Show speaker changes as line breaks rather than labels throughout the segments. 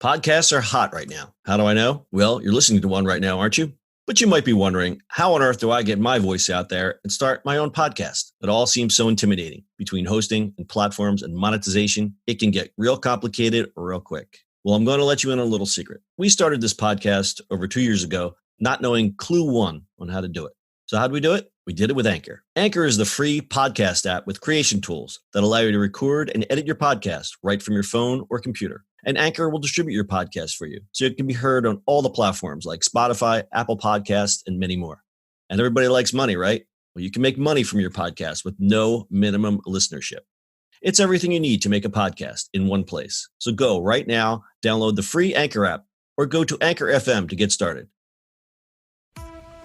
Podcasts are hot right now. How do I know? Well, you're listening to one right now, aren't you? But you might be wondering, how on earth do I get my voice out there and start my own podcast? It all seems so intimidating. Between hosting and platforms and monetization, it can get real complicated real quick. Well, I'm going to let you in on a little secret. We started this podcast over 2 years ago, not knowing clue one on how to do it. So how do we do it? We did it with Anchor. Anchor is the free podcast app with creation tools that allow you to record and edit your podcast right from your phone or computer. And Anchor will distribute your podcast for you, so it can be heard on all the platforms like Spotify, Apple Podcasts, and many more. And everybody likes money, right? Well, you can make money from your podcast with no minimum listenership. It's everything you need to make a podcast in one place. So go right now, download the free Anchor app, or go to Anchor FM to get started.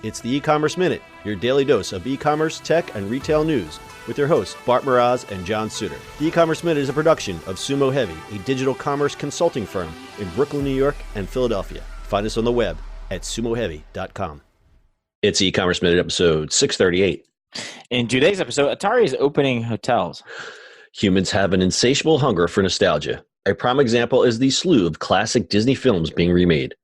It's the e-commerce minute, your daily dose of e-commerce, tech, and retail news with your hosts, Bart, Mroz, and John Suder. The e-commerce minute is a production of SUMO Heavy, a digital commerce consulting firm in Brooklyn, New York, and Philadelphia. Find us on the web at sumoheavy.com.
It's e-commerce minute episode 638.
In today's episode, Atari is opening hotels.
Humans have an insatiable hunger for nostalgia. A prime example is the slew of classic Disney films being remade.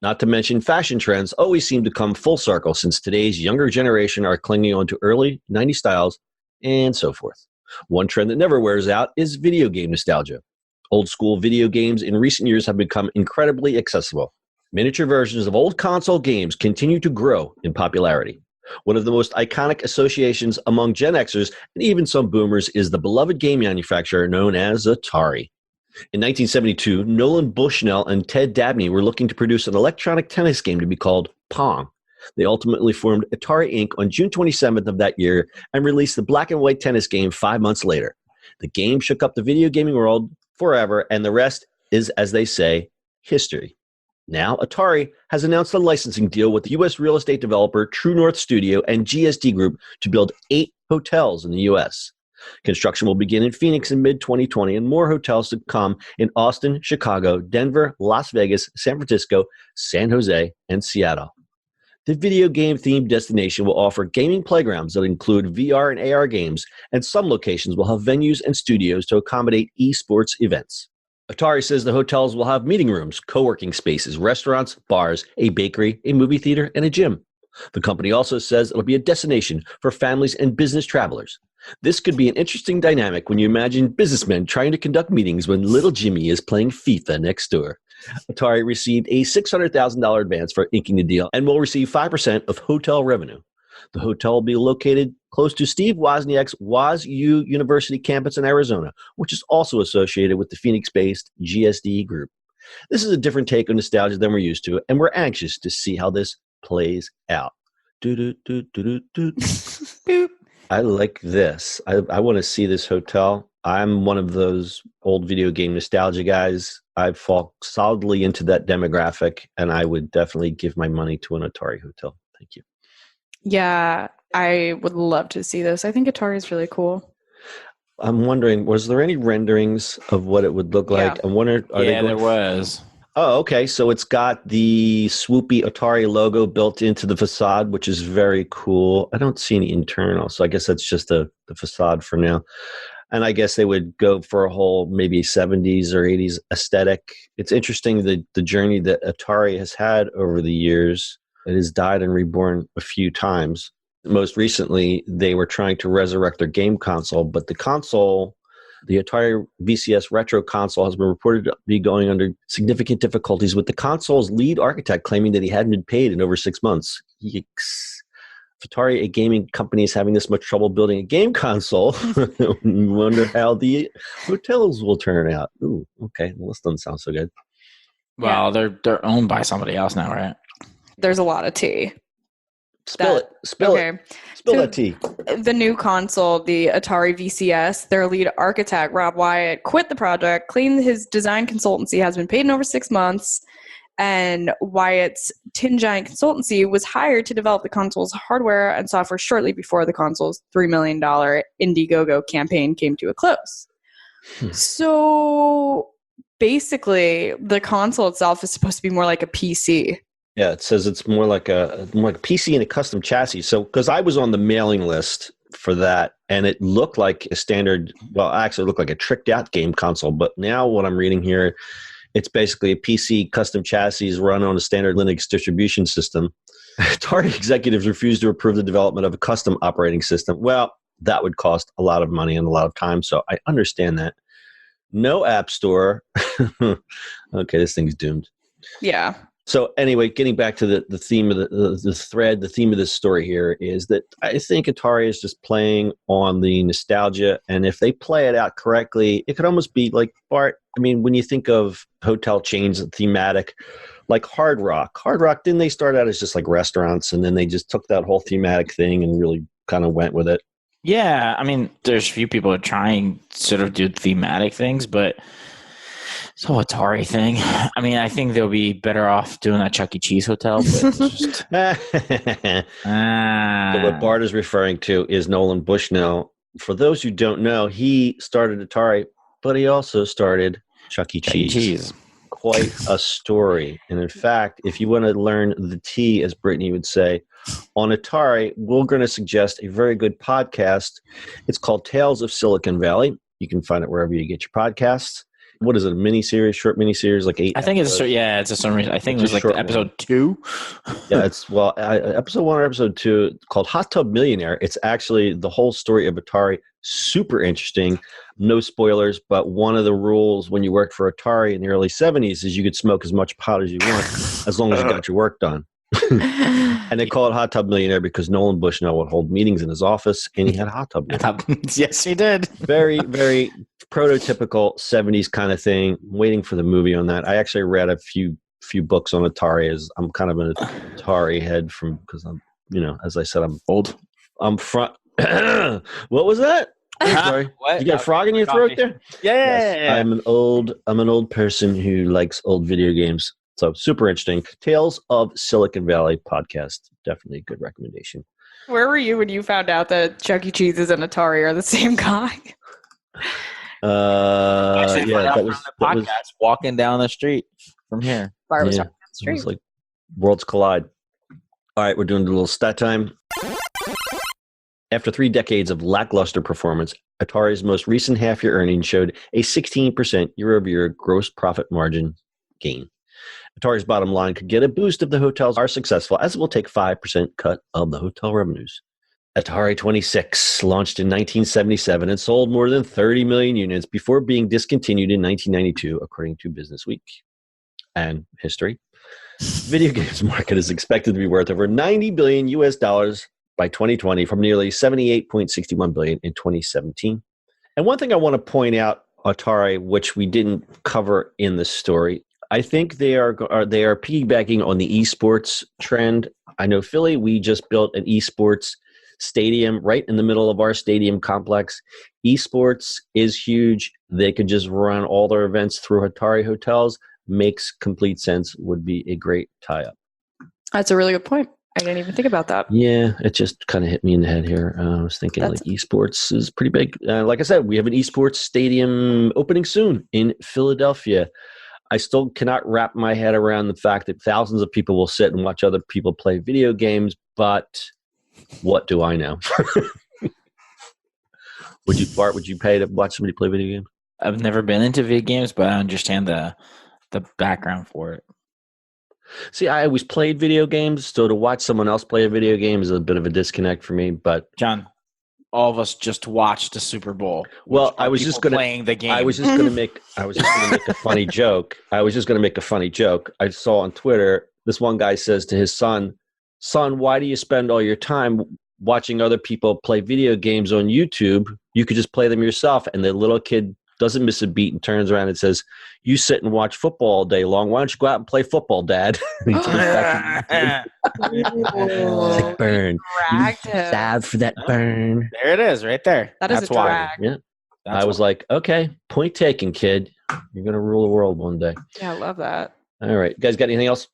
Not to mention fashion trends always seem to come full circle since today's younger generation are clinging on to early 90s styles and so forth. One trend that never wears out is video game nostalgia. Old school video games in recent years have become incredibly accessible. Miniature versions of old console games continue to grow in popularity. One of the most iconic associations among Gen Xers and even some boomers is the beloved game manufacturer known as Atari. In 1972, Nolan Bushnell and Ted Dabney were looking to produce an electronic tennis game to be called Pong. They ultimately formed Atari Inc. on June 27th of that year and released the black and white tennis game 5 months later. The game shook up the video gaming world forever, and the rest is, as they say, history. Now, Atari has announced a licensing deal with U.S. real estate developer True North Studio and GSD Group to build 8 hotels in the U.S. Construction will begin in Phoenix in mid-2020, and more hotels to come in Austin, Chicago, Denver, Las Vegas, San Francisco, San Jose, and Seattle. The video game-themed destination will offer gaming playgrounds that include VR and AR games, and some locations will have venues and studios to accommodate esports events. Atari says the hotels will have meeting rooms, co-working spaces, restaurants, bars, a bakery, a movie theater, and a gym. The company also says it'll be a destination for families and business travelers. This could be an interesting dynamic when you imagine businessmen trying to conduct meetings when little Jimmy is playing FIFA next door. Atari received a $600,000 advance for inking the deal and will receive 5% of hotel revenue. The hotel will be located close to Steve Wozniak's Wazoo University campus in Arizona, which is also associated with the Phoenix-based GSD Group. This is a different take on nostalgia than we're used to, and we're anxious to see how this plays out. I like this. I want to see this hotel. I'm one of those old video game nostalgia guys. I fall solidly into that demographic, and I would definitely give my money to an Atari hotel. Thank you.
Yeah, I would love to see this. I think Atari is really cool.
I'm wondering, was there any renderings of what it would look like? I wonder,
there was.
Oh, okay. So it's got the swoopy Atari logo built into the facade, which is very cool. I don't see any internal, so I guess that's just the facade for now. And I guess they would go for a whole maybe 70s or 80s aesthetic. It's interesting the journey that Atari has had over the years. It has died and reborn a few times. Most recently, they were trying to resurrect their game console, but the console, the Atari VCS Retro console, has been reported to be going under significant difficulties, with the console's lead architect claiming that he hadn't been paid in over 6 months. Yikes. If Atari, a gaming company, is having this much trouble building a game console, I wonder how the hotels will turn out. Ooh, okay. Well, this doesn't sound so good.
Well, they're owned by somebody else now, right?
There's a lot of tea.
Spill it. Spill that tea.
The new console, the Atari VCS, their lead architect, Rob Wyatt, quit the project, claimed his design consultancy has been paid in over 6 months, and Wyatt's Tin Giant Consultancy was hired to develop the console's hardware and software shortly before the console's $3 million Indiegogo campaign came to a close. So basically, the console itself is supposed to be more like a PC.
Yeah, it says it's more like a PC and a custom chassis. So, because I was on the mailing list for that, and it looked like a standard, well, actually it looked like a tricked out game console. But now what I'm reading here, It's basically a PC custom chassis run on a standard Linux distribution system. Atari executives refused to approve the development of a custom operating system. Well, that would cost a lot of money and a lot of time, so I understand that. No app store. Okay, this thing's doomed.
Yeah.
So anyway, getting back to the theme of the thread, the theme of this story here is that I think Atari is just playing on the nostalgia, and if they play it out correctly, it could almost be like Bart. I mean, when you think of hotel chains and thematic, like Hard Rock, didn't they start out as just like restaurants, and then they just took that whole thematic thing and really kind of went with it?
Yeah, I mean, there's a few people who are trying sort of do thematic things, but this whole Atari thing, I mean, I think they'll be better off doing that Chuck E. Cheese hotel. But just,
So what Bart is referring to is Nolan Bushnell. For those who don't know, he started Atari, but he also started Chuck E. Cheese. Quite a story. And in fact, if you want to learn the tea, as Brittany would say, on Atari, we're going to suggest a very good podcast. It's called Tales of Silicon Valley. You can find it wherever you get your podcasts. What is it, a miniseries, short miniseries, like 8
I think
episodes?
it's a summary. I think it was like episode 2.
Yeah, it's, episode 1 or episode 2 called Hot Tub Millionaire. It's actually the whole story of Atari. Super interesting. No spoilers, but one of the rules when you worked for Atari in the early 70s is you could smoke as much pot as you want, as long as you got your work done. And they call it Hot Tub Millionaire because Nolan Bushnell would hold meetings in his office, and he had a hot tub.
Yes, he did.
Very, very prototypical 70s kind of thing. I'm waiting for the movie on that. I actually read a few books on Atari, as I'm kind of an Atari head because I'm, as I said, I'm old. I'm front. What was that? Sorry.
What?
You got a frog in your throat there?
Yeah.
Yes, I'm an old person who likes old video games. So super interesting. Tales of Silicon Valley podcast. Definitely a good recommendation.
Where were you when you found out that Chuck E. Cheese and Atari are the same guy?
That was walking down the street from here.
Bart was
Yeah,
on the street.
it was like worlds collide. All right, we're doing a little stat time. After 3 decades of lackluster performance, Atari's most recent half-year earnings showed a 16% year-over-year gross profit margin gain. Atari's bottom line could get a boost if the hotels are successful, as it will take 5% cut of the hotel revenues. Atari 26 launched in 1977 and sold more than 30 million units before being discontinued in 1992, according to Business Week and history. Video games market is expected to be worth over $90 billion by 2020 from nearly $78.61 billion in 2017. And one thing I want to point out, Atari, which we didn't cover in the story, I think they are piggybacking on the esports trend. I know Philly, we just built an esports stadium right in the middle of our stadium complex. Esports is huge. They could just run all their events through Atari hotels. Makes complete sense. Would be a great tie-up.
That's a really good point. I didn't even think about that.
Yeah, it just kind of hit me in the head here. I was thinking like esports is pretty big. Like I said, we have an esports stadium opening soon in Philadelphia. I still cannot wrap my head around the fact that thousands of people will sit and watch other people play video games, but what do I know? Bart, would you pay to watch somebody play video games?
I've never been into video games, but I understand the background for it.
See, I always played video games, so to watch someone else play a video game is a bit of a disconnect for me. But
John, all of us just watched the Super Bowl.
Well, I was just going to
playing the game.
I was just going to make a funny joke. I saw on Twitter this one guy says to his son, why do you spend all your time watching other people play video games on YouTube? You could just play them yourself. And the little kid doesn't miss a beat and turns around and says, you sit and watch football all day long. Why don't you go out and play football, Dad? It's like, burn. You stab for that burn.
There it is, right there.
That's a drag.
Yeah. I was like, okay, point taken, kid. You're going to rule the world one day.
Yeah, I love that.
All right. You guys got anything else?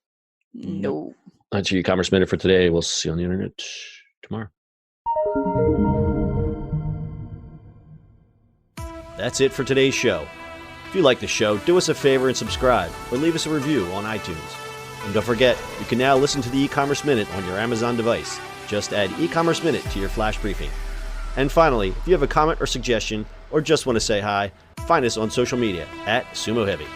No.
That's your e-commerce minute for today. We'll see you on the internet tomorrow.
That's it for today's show. If you like the show, do us a favor and subscribe or leave us a review on iTunes. And don't forget, you can now listen to the e-commerce minute on your Amazon device. Just add e-commerce minute to your flash briefing. And finally, if you have a comment or suggestion or just want to say hi, find us on social media at SUMO Heavy.